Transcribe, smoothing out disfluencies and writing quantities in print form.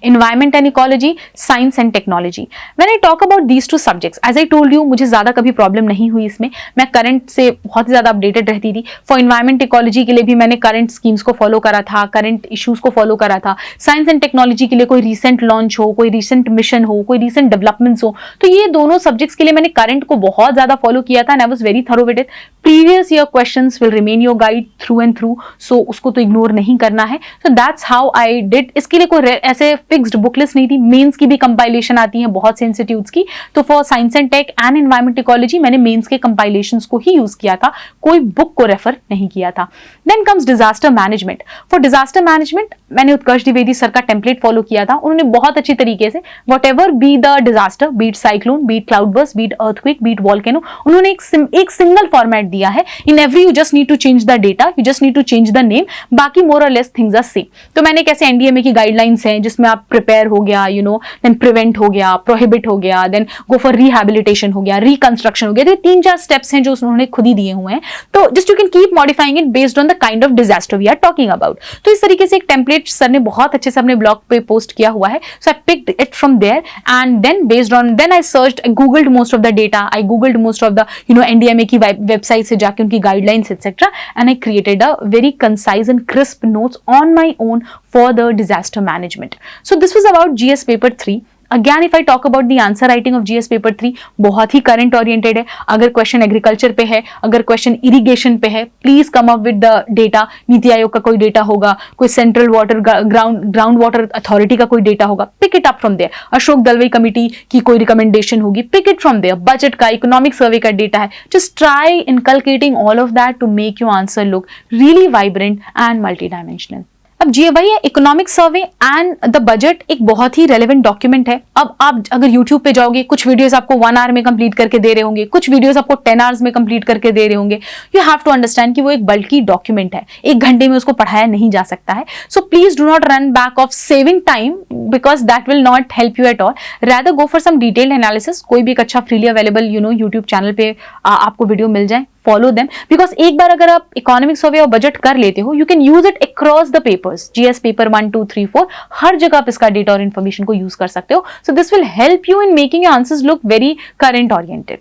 environment and ecology, science and technology. When I talk about these two subjects, as I told you, मुझे ज़्यादा कभी problem नहीं हुई इसमें, मैं करंट से बहुत ज़्यादा अपडेटेड रहती थी. फॉर इन्वायरमेंट इकोलॉजी के लिए भी मैंने करंट स्कीम्स को फॉलो करा था, करंट इश्यूज को फॉलो करा था. साइंस एंड टेक्नोलॉजी के लिए कोई रिसेंट लॉन्च हो, कोई रिसेंट मिशन हो, कोई रिसेंट डेवलपमेंट्स हो, तो ये दोनों सब्जेक्ट्स के लिए मैंने करंट को बहुत ज़्यादा फॉलो किया था. And I was very thorough with it. Previous year questions will remain your guide through and through, so उसको तो इग्नोर नहीं करना है. So that's how I did. इसके लिए कोई ऐसे फिक्स्ड बुक लिस्ट नहीं थी. मेंस की भी कंपाइलेशन आती है बहुत से इंस्टीट्यूट्स की, तो for science and tech and environment ecology मैंने मेंस के कंपाइलेशंस को ही यूज किया था, कोई बुक को रेफर नहीं किया था. Then comes disaster management. For disaster management मैंने उत्कर्ष द्विवेदी सर का टेम्पलेट फॉलो किया था. उन्होंने बहुत अच्छी तरीके से whatever be the disaster, be it cyclone, be it cloud burst, be it earthquake, be it volcano, उन्होंने एक सिंगल फॉर्मेट दिया है. In every you just need to change the data, you just need to change the name, बाकी more और less things are same. तो मैंने कैसे NDMA की गाइडलाइंस हैं जिसमें आप प्रिपेयर हो गया, देन प्रिवेंट हो गया, प्रोहिबिट हो गया, देन गो फॉर रिहैबिलिटेशन हो गया, रिकंस्ट्रक्शन हो गया. तो 3-4 स्टेप्स हैं जो उन्होंने खुद ही दिए हुए हैं. तो just you can keep modifying it based on the kind of disaster we are talking about. तो इस तरीके से एक टेम्पलेट सर ने बहुत अच्छे से अपने ब्लॉग पे पोस्ट किया हुआ है. So I picked it from there and then based on then I searched, I googled most of the data, I googled most of the NDMA की वेबसाइट से जाके उनकी guidelines etcetera, and I created a very concise and crisp notes on my own for the disaster management. So this was about GS paper 3. Again, if I talk about the answer writing of GS paper 3, बहुत ही current oriented है. अगर question agriculture पे है, अगर question irrigation पे है, please come up with the data. NITI Aayog का कोई डेटा होगा, कोई central water ground water authority का कोई डेटा होगा, pick it up from there. Ashok Dalwai committee की कोई रिकमेंडेशन होगी, pick it from there. Budget का, इकोनॉमिक सर्वे का डेटा है. Just try inculcating all of that to make your answer look really vibrant and multi dimensional. अब वही है, economic survey and the budget एक बहुत ही रेलेवेंट डॉक्यूमेंट है. अब आप अगर यूट्यूब पे जाओगे, कुछ वीडियोस आपको 1 आवर में कंप्लीट करके दे रहे होंगे, कुछ वीडियोस आपको 10 आवर्स में कंप्लीट करके दे रहे होंगे. यू हैव टू अंडरस्टैंड कि वो एक बल्कि डॉक्यूमेंट है, 1 घंटे में उसको पढ़ाया नहीं जा सकता है. So please do not run back of saving time because that will not help you at all. Rather go for some detailed analysis. कोई भी एक अच्छा फ्रीली अवेलेबल यूट्यूब चैनल पे आपको वीडियो मिल जाए, फॉलो देम. बिकॉज एक बार अगर आप इकोनॉमिक सर्वे और बजट कर लेते हो, you can use it across the papers. GS paper 1, 2, 3, 4 हर जगह आप इसका डेटा और इन्फॉर्मेशन को यूज कर सकते हो. So this will help you in making your answers look very current oriented.